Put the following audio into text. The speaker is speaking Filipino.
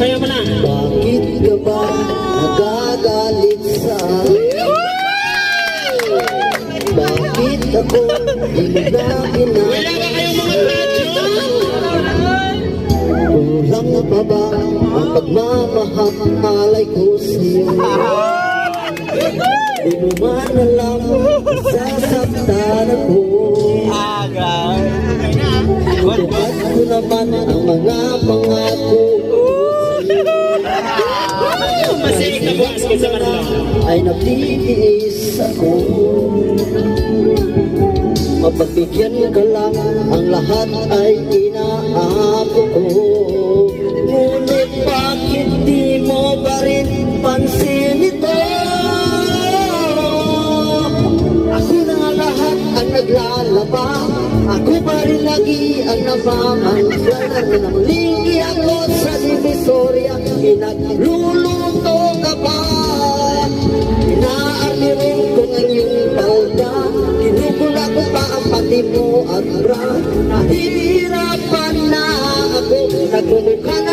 Sayo mo na. Bakit ka ba nagagalit sa akin? Bakit ako hindi na Wala ba kayong mga radyo? kulang na pa ba ang pagmamahalay ko sa'yo? Di mo man alam, sasaktan ako. Tukat ko naman ang mga pangako Kasi ikabukas ka sa kanila. ay nagtitiis ako. Mapagbigyan ka lang, ang lahat ay inaako ko. Ngunit bakit di mo pa rin pansin ito? Ako na lahat ang naglalaba, ako pa rin lagi ang namamansya. Namlingki ako sa Divisoria, pinagluluto ka pa. Inaarni rin ko ngayong palda, kinukula ko pa ang pati mo at bra. Nahihirapan na ako, nagmumukha na